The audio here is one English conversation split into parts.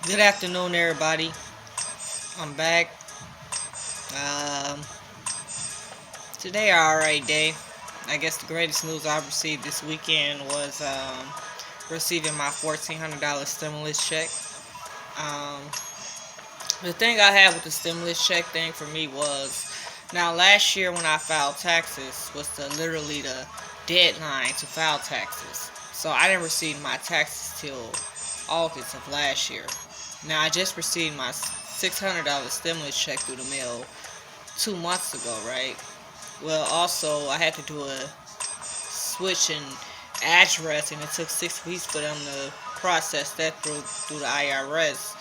Good afternoon, everybody. I'm back. Um, Today, alright day. I guess the greatest news I received this weekend was receiving my $1,400 stimulus check. Um, the thing I had with the stimulus check thing for me was now last year when I filed taxes was literally the deadline to file taxes. So I didn't receive my taxes till August of last year. Now I just received my $600 stimulus check through the mail 2 months ago, right? Well, also I had to do a switch in address, and it took 6 weeks for them to process that through the IRS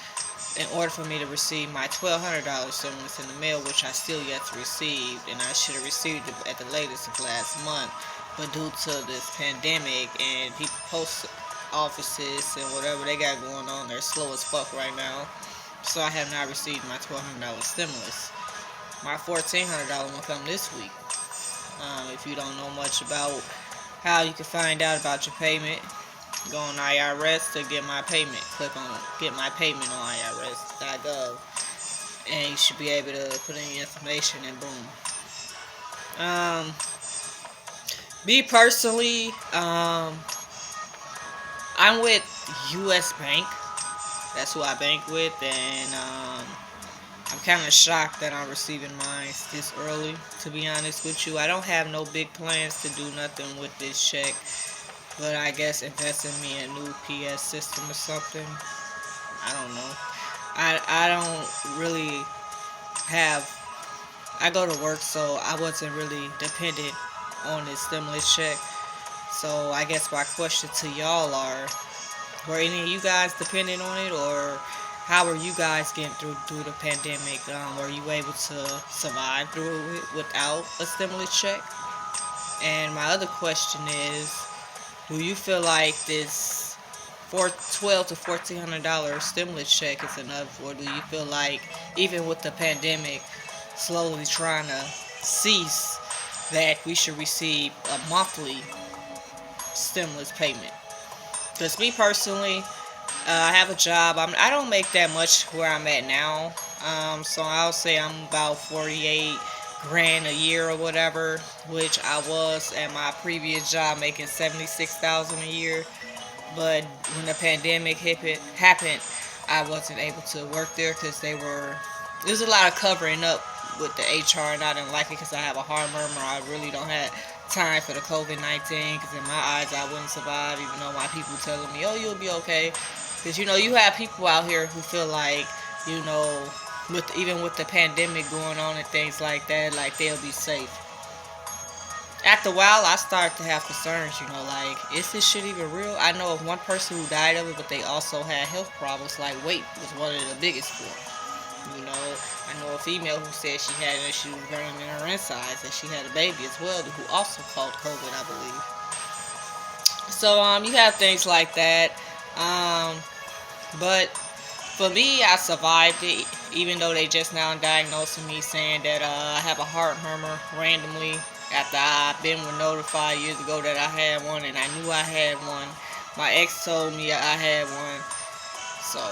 in order for me to receive my $1,200 stimulus in the mail, which I still yet to receive, and I should have received it at the latest of last month. But due to this pandemic and people post offices and whatever they got going on, they're slow as fuck right now. So I have not received my $1,200 stimulus. My $1,400 will come this week. If you don't know much about how you can find out about your payment, go on IRS to get my payment. Click on get my payment on IRS.gov, and you should be able to put in your information and boom. Me personally, I'm with U.S. Bank. That's who I bank with, and I'm kind of shocked that I'm receiving mine this early, to be honest with you. I don't have no big plans to do nothing with this check, but I guess invest in me a new PS system or something. I don't know. I don't really have. I go to work, so I wasn't really dependent on this stimulus check. So I guess my question to y'all are: were any of you guys dependent on it, or how were you guys getting through the pandemic? Were you able to survive through it without a stimulus check? And my other question is, do you feel like this $1,200 to $1,400 stimulus check is enough, or do you feel like even with the pandemic slowly trying to cease, that we should receive a monthly stimulus payment? Because me personally, I have a job. I don't make that much where I'm at now. So I'll say I'm about 48 grand a year or whatever, which I was at my previous job making 76,000 a year. But when the pandemic happened, I wasn't able to work there because there's a lot of covering up with the HR, and I didn't like it because I have a heart murmur. I really don't have time for the COVID-19, because in my eyes I wouldn't survive, even though my people telling me, oh, you'll be okay. Because you have people out here who feel like, you know, even with the pandemic going on and things like that, like they'll be safe. After a while, I start to have concerns, like, is this shit even real? I know of one person who died of it, but they also had health problems, like weight was one of the biggest for them. I know a female who said she had issues burning in her insides, and she had a baby as well, who also caught COVID, I believe. So, you have things like that. But for me, I survived it, even though they just now diagnosing me, saying that I have a heart murmur randomly after I've been notified years ago that I had one, and I knew I had one. My ex told me I had one, so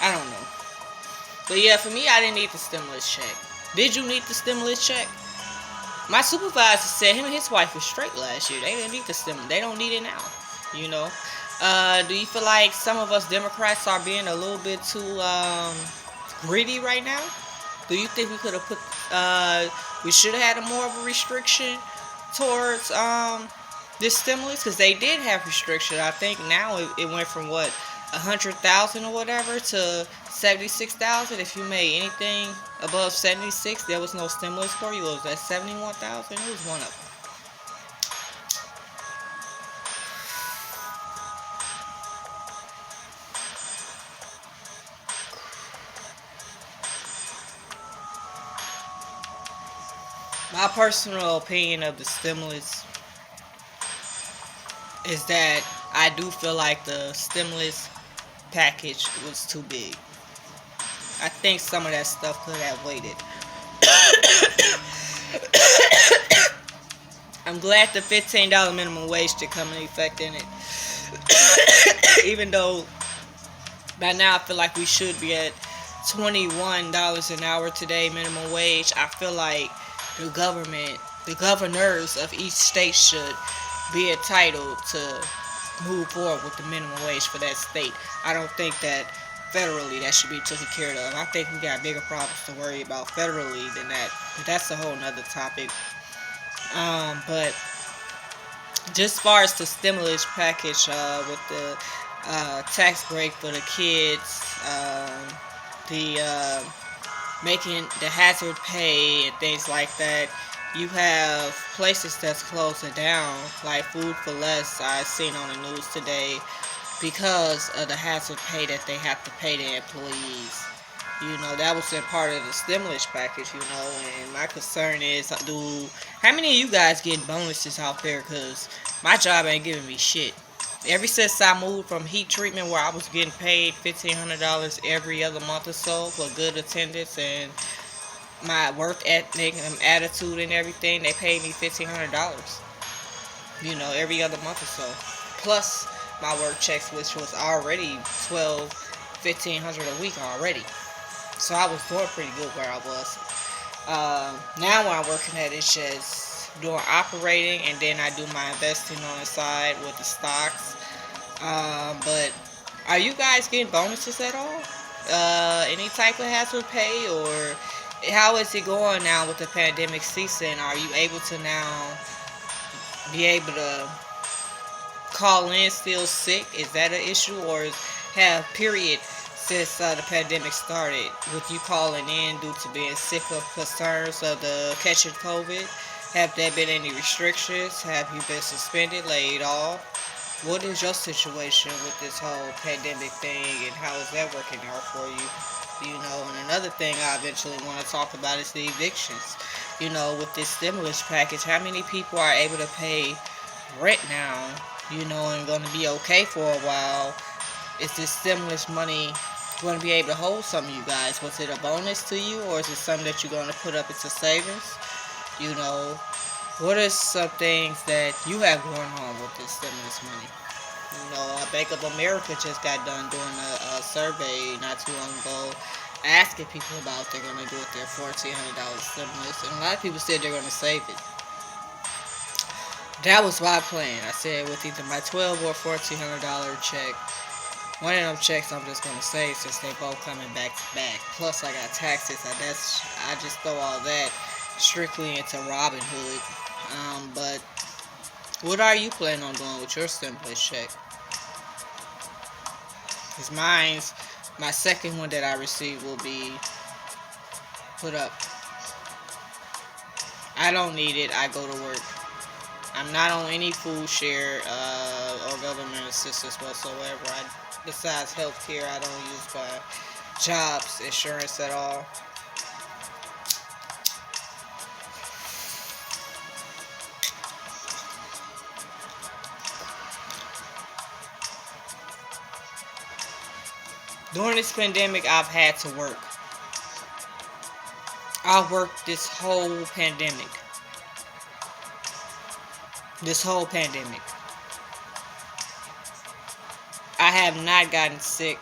I don't know. But yeah, for me, I didn't need the stimulus check. Did you need the stimulus check? My supervisor said him and his wife were straight last year. They didn't need the stimulus. They don't need it now. You know. Do you feel like some of us Democrats are being a little bit too greedy right now? Do you think we could have we should have had more of a restriction towards this stimulus? Because they did have restriction. I think now it went from 100,000 or whatever to 76,000. If you made anything above 76, there was no stimulus for you. It was at 71,000. It was one of them. My personal opinion of the stimulus is that I do feel like the stimulus package was too big. I think some of that stuff could have waited. I'm glad the $15 minimum wage to come into effect in it. Even though By now, I feel like we should be at $21 an hour today, minimum wage. I feel like the government, the governors of each state should be entitled to move forward with the minimum wage for that state. I don't think that federally that should be taken care of. I think we got bigger problems to worry about federally than that. But that's a whole nother topic. But just as far as the stimulus package with the tax break for the kids, the making the hazard pay and things like that. You have places that's closing down, like Food for Less. I seen on the news today because of the hazard pay that they have to pay their employees. That was a part of the stimulus package. And my concern is, how many of you guys getting bonuses out there? Because my job ain't giving me shit. Ever since I moved from heat treatment, where I was getting paid $1,500 every other month or so for good attendance and my work ethic and attitude and everything, they paid me $1,500. Every other month or so. Plus my work checks, which was already $1,500 a week already. So I was doing pretty good where I was. Now where I'm working at, it's just doing operating, and then I do my investing on the side with the stocks. But are you guys getting bonuses at all? Any type of hazard pay, or how is it going now with the pandemic season? Are you able to now be able to call in still sick? Is that an issue, or have period since the pandemic started with you calling in due to being sick of concerns of the catching COVID? Have there been any restrictions? Have you been suspended, laid off? What is your situation with this whole pandemic thing, and how is that working out for you? And another thing I eventually want to talk about is the evictions. With this stimulus package, how many people are able to pay rent now, and going to be okay for a while? Is this stimulus money going to be able to hold some of you guys? Was it a bonus to you, or is it something that you're going to put up into savings? What are some things that you have going on with this stimulus money? Bank of America just got done doing a survey not too long ago, asking people about what they're going to do with their $1,400 stimulus, and a lot of people said they're going to save it. That was my plan. I said with either my $1,200 or $1,400 check, one of them checks I'm just going to save, since they both coming back to back. Plus I got taxes. I just throw all that strictly into Robinhood. But what are you planning on doing with your stimulus check? Because my second one that I received will be put up. I don't need it. I go to work. I'm not on any food share or government assistance whatsoever. Besides healthcare, I don't use my job's insurance at all. During this pandemic, I've had to work. I've worked this whole pandemic. I have not gotten sick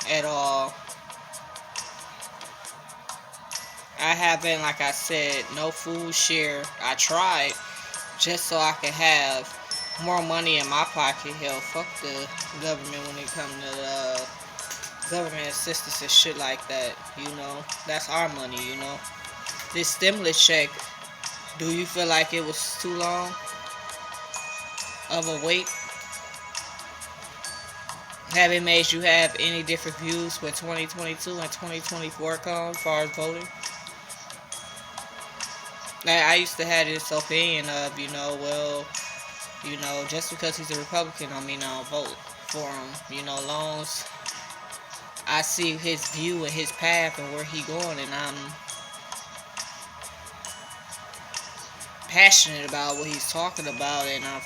at all. I haven't, like I said, no food share. I tried just so I could have more money in my pocket. Hell, fuck the government when it comes to government assistance and shit like that. That's our money. This stimulus check, do you feel like it was too long of a wait? Have it made you have any different views when 2022 and 2024 come as far as voting? I used to have this opinion of, just because he's a Republican don't mean I don't vote for him. Long as I see his view and his path and where he going, and I'm passionate about what he's talking about, and I've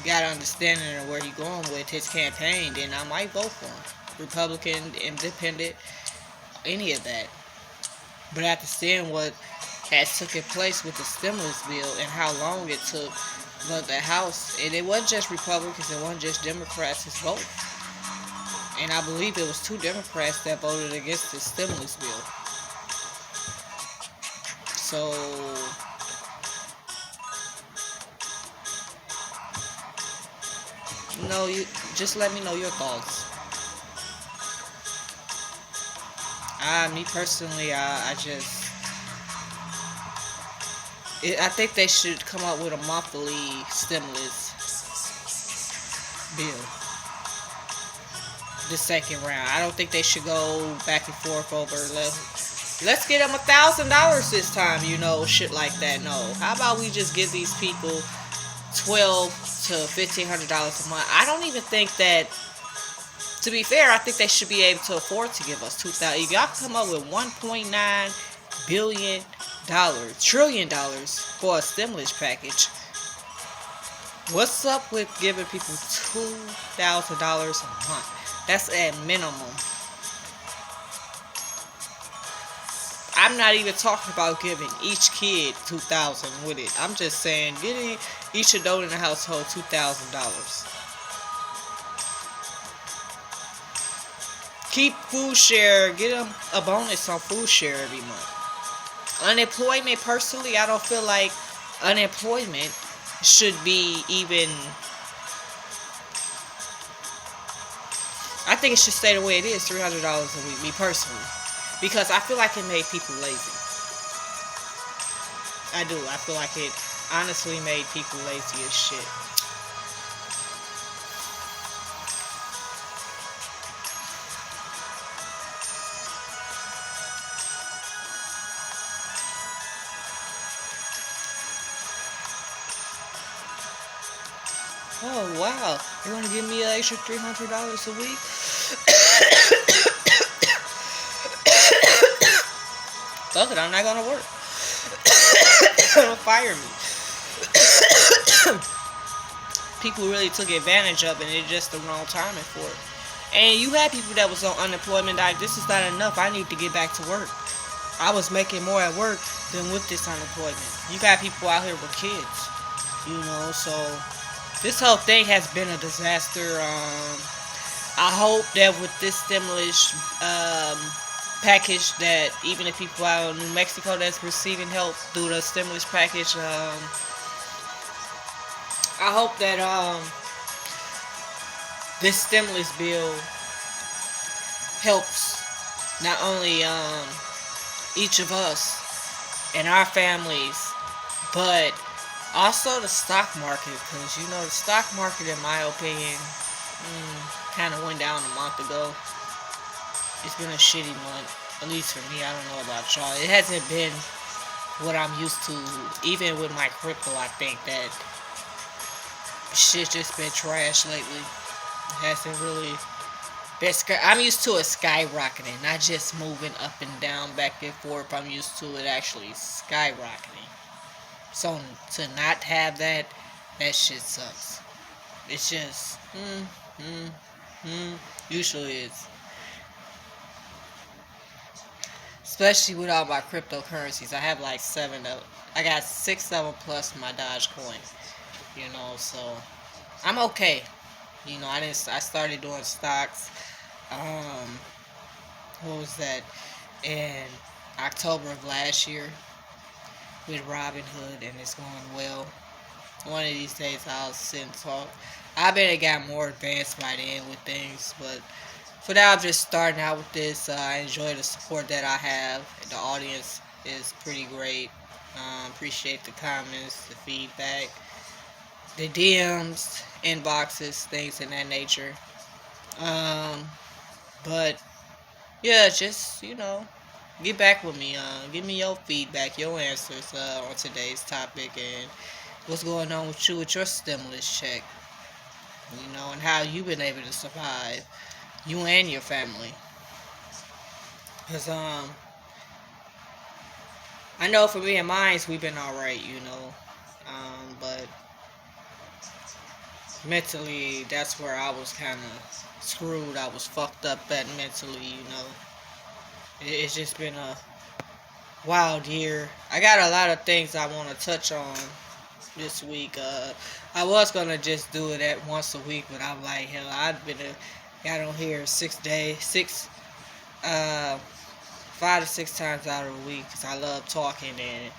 got an understanding of where he's going with his campaign, then I might vote for him. Republican, independent, any of that. But after seeing what has taken place with the stimulus bill and how long it took for the House, and it wasn't just Republicans, it wasn't just Democrats, it's both. And I believe it was 2 Democrats that voted against the stimulus bill. So, you just let me know your thoughts. Me personally, I think they should come up with a monthly stimulus bill. The second round. I don't think they should go back and forth over. Let's get them $1,000 this time. Shit like that. No. How about we just give these people $1,200 to $1,500 a month? I don't even think that. To be fair, I think they should be able to afford to give us $2,000. If y'all come up with $1.9 trillion for a stimulus package, what's up with giving people $2,000 a month? That's at minimum. I'm not even talking about giving each kid $2,000 with it. I'm just saying, getting each adult in the household $2,000. Keep food share. Get them a bonus on food share every month. Unemployment, personally, I don't feel like unemployment should be even. I think it should stay the way it is, $300 a week, me personally. Because I feel like it made people lazy. I do. I feel like it honestly made people lazy as shit. Oh, wow. You want to give me an extra $300 a week? Fuck it, I'm not going to work. Don't fire me. People really took advantage of it, and it's just the wrong timing for it. And you had people that was on unemployment like, this is not enough, I need to get back to work. I was making more at work than with this unemployment. You got people out here with kids, so this whole thing has been a disaster. I hope that with this stimulus package, that even the people out in New Mexico that's receiving help through the stimulus package, I hope that this stimulus bill helps not only each of us and our families, but also the stock market, because the stock market, in my opinion, kind of went down a month ago. It's been a shitty month, at least for me. I don't know about y'all. It hasn't been what I'm used to. Even with my crypto, I think that shit's just been trash lately. It hasn't really been. I'm used to it skyrocketing, not just moving up and down, back and forth. I'm used to it actually skyrocketing. So to not have that shit sucks. It's just, usually it's. Especially with all my cryptocurrencies. I have like 7 of, I got 6 of them plus my Dogecoin. So I'm okay. I started doing stocks. What was that? In October of last year with Robinhood, and it's going well. One of these days I'll sit and talk. I bet it got more advanced by then with things, but for now I'm just starting out with this. I enjoy the support that I have. The audience is pretty great. Appreciate the comments, the feedback, the DMs, inboxes, things of that nature. But yeah, just get back with me. Give me your feedback, your answers on today's topic, and what's going on with you with your stimulus check. And how you've been able to survive, you and your family. Cause I know for me and mine, we've been alright, but mentally, that's where I was kind of screwed. I was fucked up at mentally, It's just been a wild year. I got a lot of things I want to touch on this week. I was gonna just do it at once a week, but I'm like, hell, I've been Got on here 5 to 6 times out of the week because I love talking and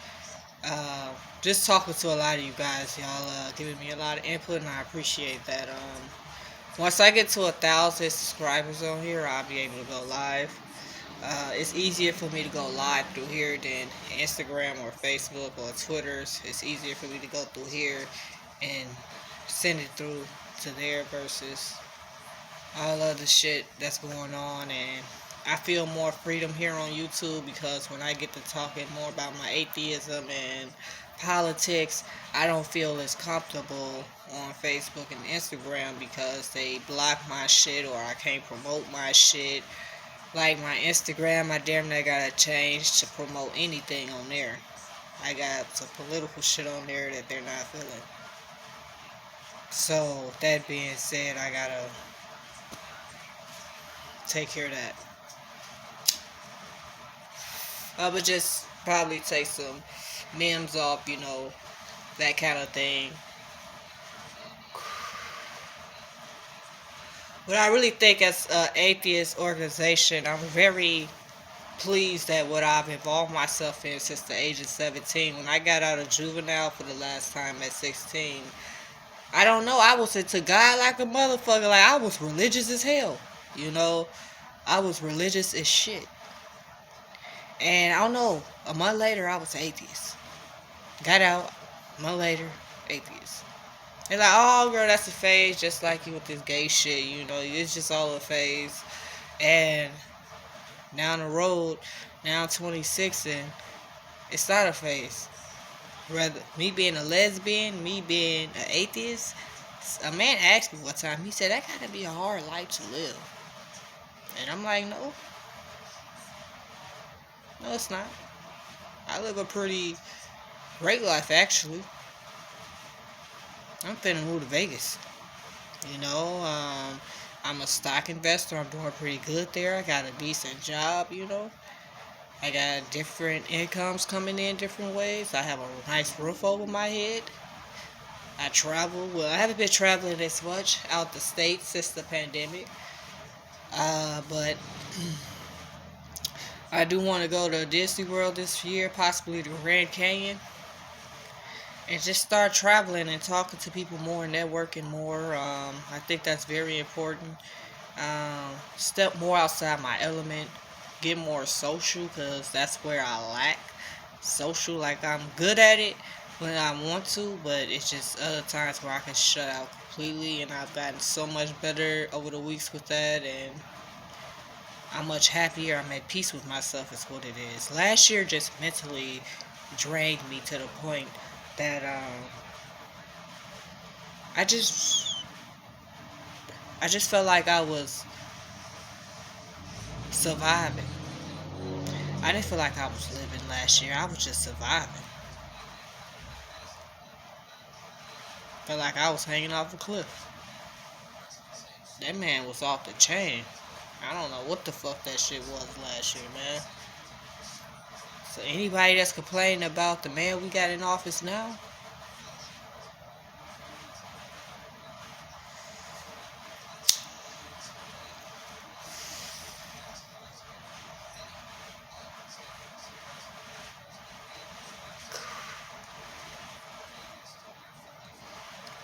just talking to a lot of you guys. Y'all giving me a lot of input and I appreciate that. Once I get to 1,000 subscribers on here, I'll be able to go live. It's easier for me to go live through here than Instagram or Facebook or Twitter. It's easier for me to go through here and send it through to there versus all of the shit that's going on. And I feel more freedom here on YouTube because when I get to talking more about my atheism and politics, I don't feel as comfortable on Facebook and Instagram because they block my shit or I can't promote my shit. Like my Instagram, I damn near gotta change to promote anything on there. I got some political shit on there that they're not feeling. So, that being said, I gotta take care of that. I would just probably take some memes off, that kind of thing. But I really think as an atheist organization, I'm very pleased at what I've involved myself in since the age of 17. When I got out of juvenile for the last time at 16, I don't know, I was into God like a motherfucker. Like, I was religious as hell. I was religious as shit. And I don't know, a month later, I was atheist. Got out, a month later, atheist. They're like, oh, girl, that's a phase, just like you with this gay shit, it's just all a phase. And down the road, now I'm 26, and it's not a phase. Rather, me being a lesbian, me being an atheist, a man asked me one time, he said, that gotta be a hard life to live. And I'm like, no. No, it's not. I live a pretty great life, actually. I'm finna move to Vegas. I'm a stock investor. I'm doing pretty good there. I got a decent job, I got different incomes coming in different ways. I have a nice roof over my head. I travel. Well, I haven't been traveling as much out the state since the pandemic. But I do want to go to Disney World this year, possibly the Grand Canyon. And just start traveling and talking to people more and networking more. I think that's very important. Step more outside my element. Get more social because that's where I lack social. Like, I'm good at it when I want to, but it's just other times where I can shut out completely. And I've gotten so much better over the weeks with that. And I'm much happier. I'm at peace with myself is what it is. Last year just mentally drained me to the point that I just felt like I was surviving. I didn't feel like I was living last year. I was just surviving. Felt like I was hanging off a cliff. That man was off the chain. I don't know what the fuck that shit was last year, man. So anybody that's complaining about the man we got in office now,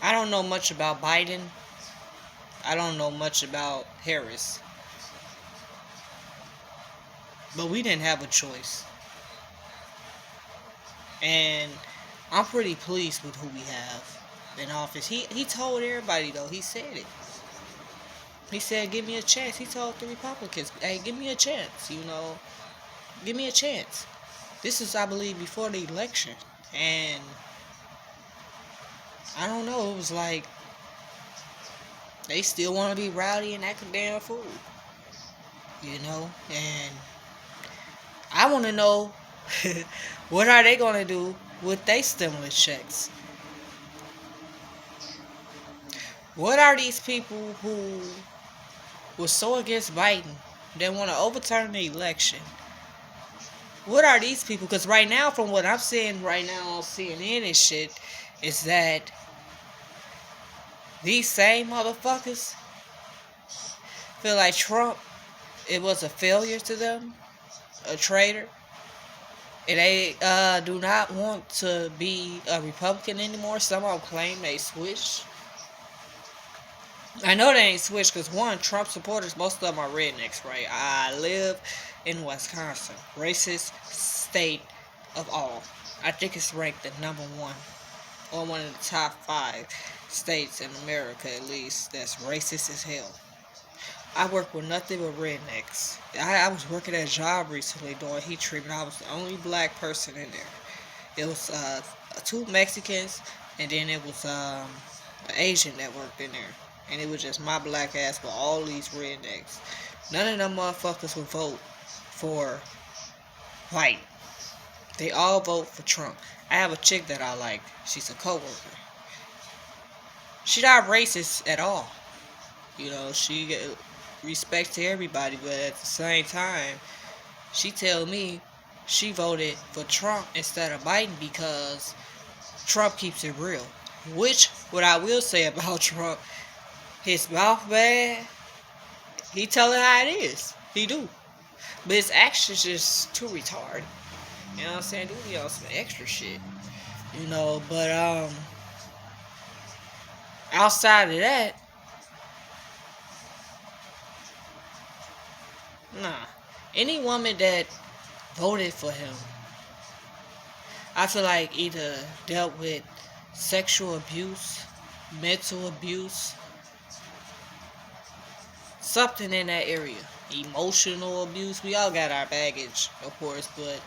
I don't know much about Biden. I don't know much about Harris. But we didn't have a choice. And I'm pretty pleased with who we have in office. He told everybody, though. He said it. He said, give me a chance. He told the Republicans, hey, give me a chance, Give me a chance. This is, I believe, before the election. And I don't know. It was like they still want to be rowdy and act a damn fool. And I want to know what are they going to do with their stimulus checks? What are these people who were so against Biden that want to overturn the election? What are these people? Because right now, from what I'm seeing right now on CNN and shit, is that these same motherfuckers feel like Trump, it was a failure to them, a traitor. And they do not want to be a Republican anymore. Some of them claim they switched. I know they ain't switched because, one, Trump supporters, most of them are rednecks, right? I live in Wisconsin, racist state of all. I think it's ranked the #1 or one of the top 5 states in America, at least, that's racist as hell. I work with nothing but rednecks. I was working at a job recently doing heat treatment. I was the only black person in there. It was 2 Mexicans, and then it was an Asian that worked in there. And it was just my black ass with all these rednecks. None of them motherfuckers would vote for white. They all vote for Trump. I have a chick that I like. She's a coworker. She's not racist at all. You know, she get respect to everybody, but at the same time, she tell me she voted for Trump instead of Biden because Trump keeps it real. Which, what I will say about Trump, his mouth bad. He tell it how it is. He do. But his actions just too retarded. You know what I'm saying? Do be on some extra shit. You know, but outside of that, nah. Any woman that voted for him, I feel like either dealt with sexual abuse, mental abuse, something in that area. Emotional abuse. We all got our baggage, of course, but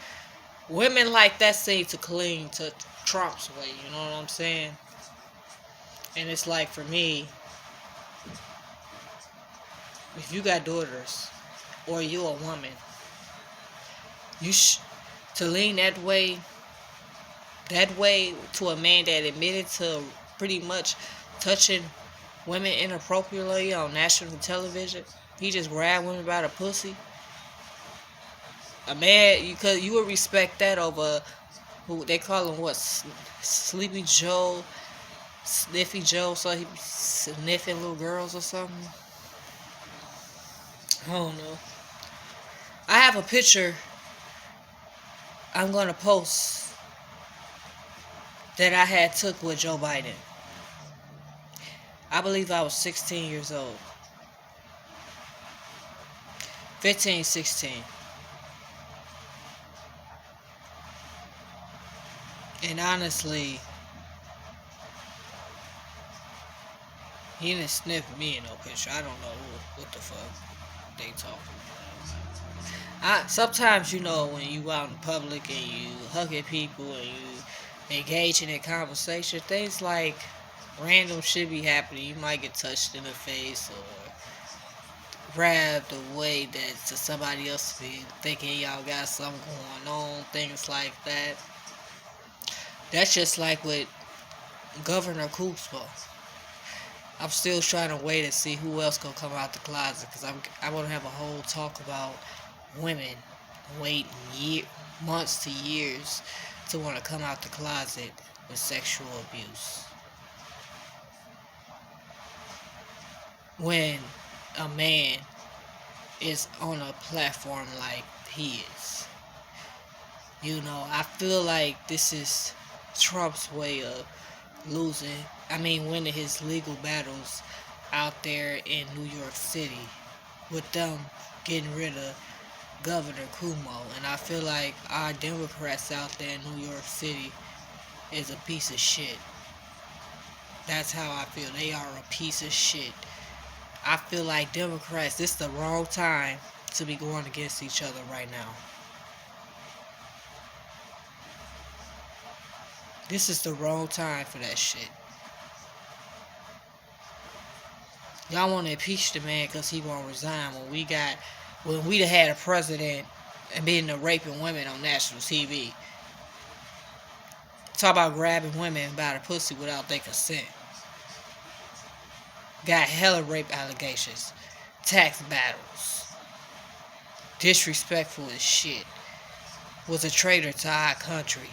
women like that seem to cling to Trump's way, you know what I'm saying? And it's like, for me, if you got daughters, or you a woman, to lean that way to a man that admitted to pretty much touching women inappropriately on national television. He just grabbed women by the pussy. A man, you would respect that over who they call him, what, Sleepy Joe, Sniffy Joe, so he be sniffing little girls or something. I don't know. I have a picture I'm gonna post that I had took with Joe Biden. I believe I was 16 years old. 15, 16. And honestly, he didn't sniff me in no picture. I don't know what the fuck they talking about. Sometimes, you know, when you out in public and you hugging people and you engaging in conversation, things like random shit be happening. You might get touched in the face or grabbed away that to somebody else be thinking y'all got something going on, things like that. That's just like with Governor Kuzma. I'm still trying to wait and see who else gonna come out the closet, because I want to have a whole talk about women waiting months to years to want to come out the closet with sexual abuse. When a man is on a platform like he is. You know, I feel like this is Trump's way of winning his legal battles out there in New York City, with them getting rid of Governor Cuomo. And I feel like our Democrats out there in New York City is a piece of shit. That's how I feel. They are a piece of shit. I feel like Democrats, this is the wrong time to be going against each other right now. This is the wrong time for that shit. Y'all want to impeach the man because he won't resign when we had a president and been raping women on national TV. Talk about grabbing women by the pussy without their consent. Got hella rape allegations. Tax battles. Disrespectful as shit. Was a traitor to our country.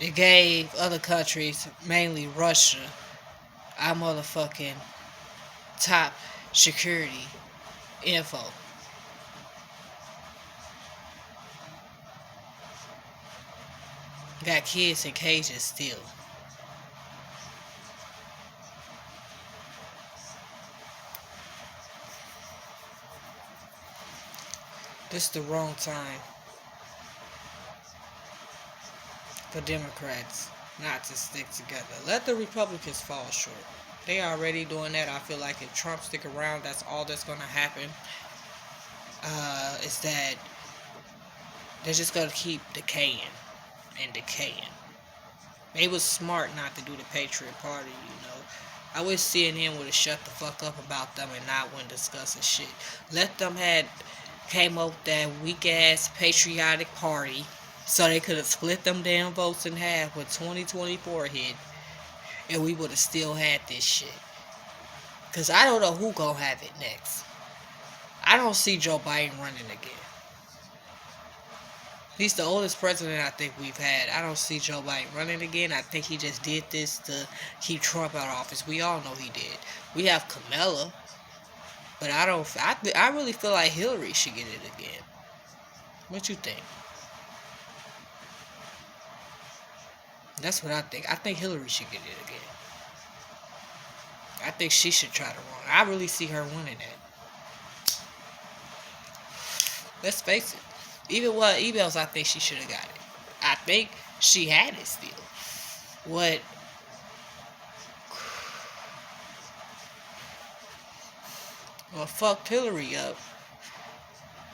It gave other countries, mainly Russia, our motherfucking top security info. Got kids in cages still. This is the wrong time for Democrats not to stick together. Let the Republicans fall short. They already doing that. I feel like if Trump stick around, that's all that's going to happen. Is that they're just going to keep decaying and decaying. They was smart not to do the Patriot Party, you know. I wish CNN would have shut the fuck up about them and not when discussing shit. Let them had came up with that weak ass patriotic party so they could have split them damn votes in half when 2024 hit, and we would have still had this shit. Cause I don't know who gonna have it next. I don't see Joe Biden running again. He's the oldest president I think we've had. I don't see Joe Biden running again. I think he just did this to keep Trump out of office. We all know he did. We have Kamala, but I really feel like Hillary should get it again. What you think? That's what I think. I think Hillary should get it again. I think she should try to run. I really see her winning it. Let's face it. Even what emails, I think she should have got it. I think she had it still. What fucked Hillary up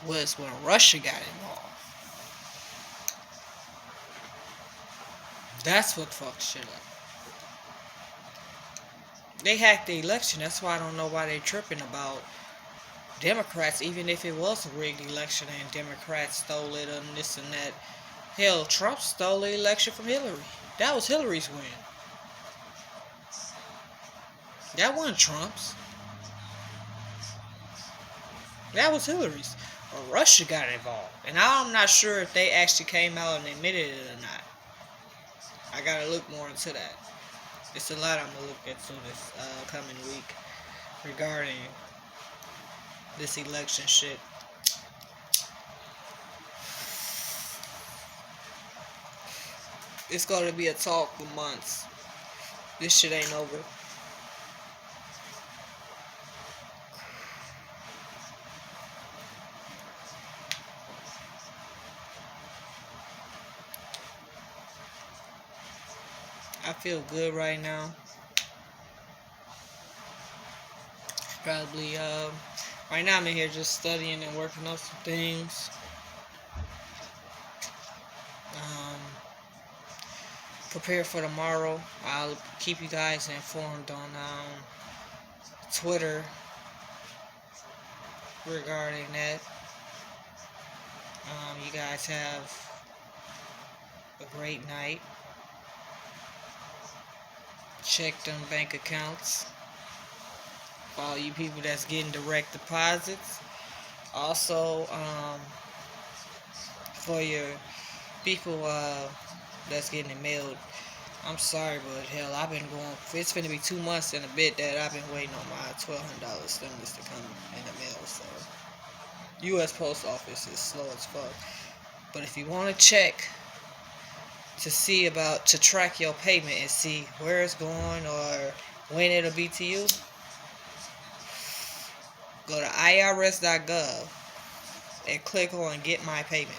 was when Russia got involved. That's what fucked shit up. They hacked the election. That's why I don't know why they tripping about Democrats, even if it was a rigged election and Democrats stole it and this and that. Hell, Trump stole the election from Hillary. That was Hillary's win. That wasn't Trump's. That was Hillary's. Or Russia got involved. And I'm not sure if they actually came out and admitted it or not. I gotta look more into that. It's a lot I'm gonna look into this coming week regarding this election shit. It's gonna be a talk for months. This shit ain't over. I feel good right now. Probably, right now I'm in here just studying and working on some things. Prepare for tomorrow. I'll keep you guys informed on Twitter regarding that. You guys have a great night. Check them bank accounts. For all you people that's getting direct deposits. Also, for your people that's getting it mailed, I'm sorry, but hell, I've been going. It's gonna be 2 months and a bit that I've been waiting on my $1,200 stimulus to come in the mail. So, U.S. Post Office is slow as fuck. But if you want to check to see to track your payment and see where it's going or when it'll be to you, go to irs.gov and click on Get My Payment.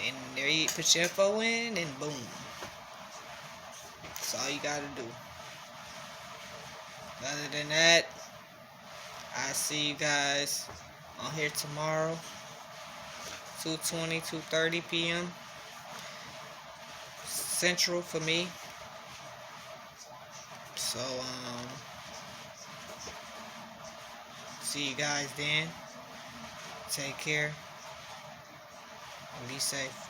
And there you put your info in and boom. That's all you gotta do. Other than that, I see you guys on here tomorrow, 2:20, 2:30 p.m. Central for me. So, see you guys then. Take care. And be safe.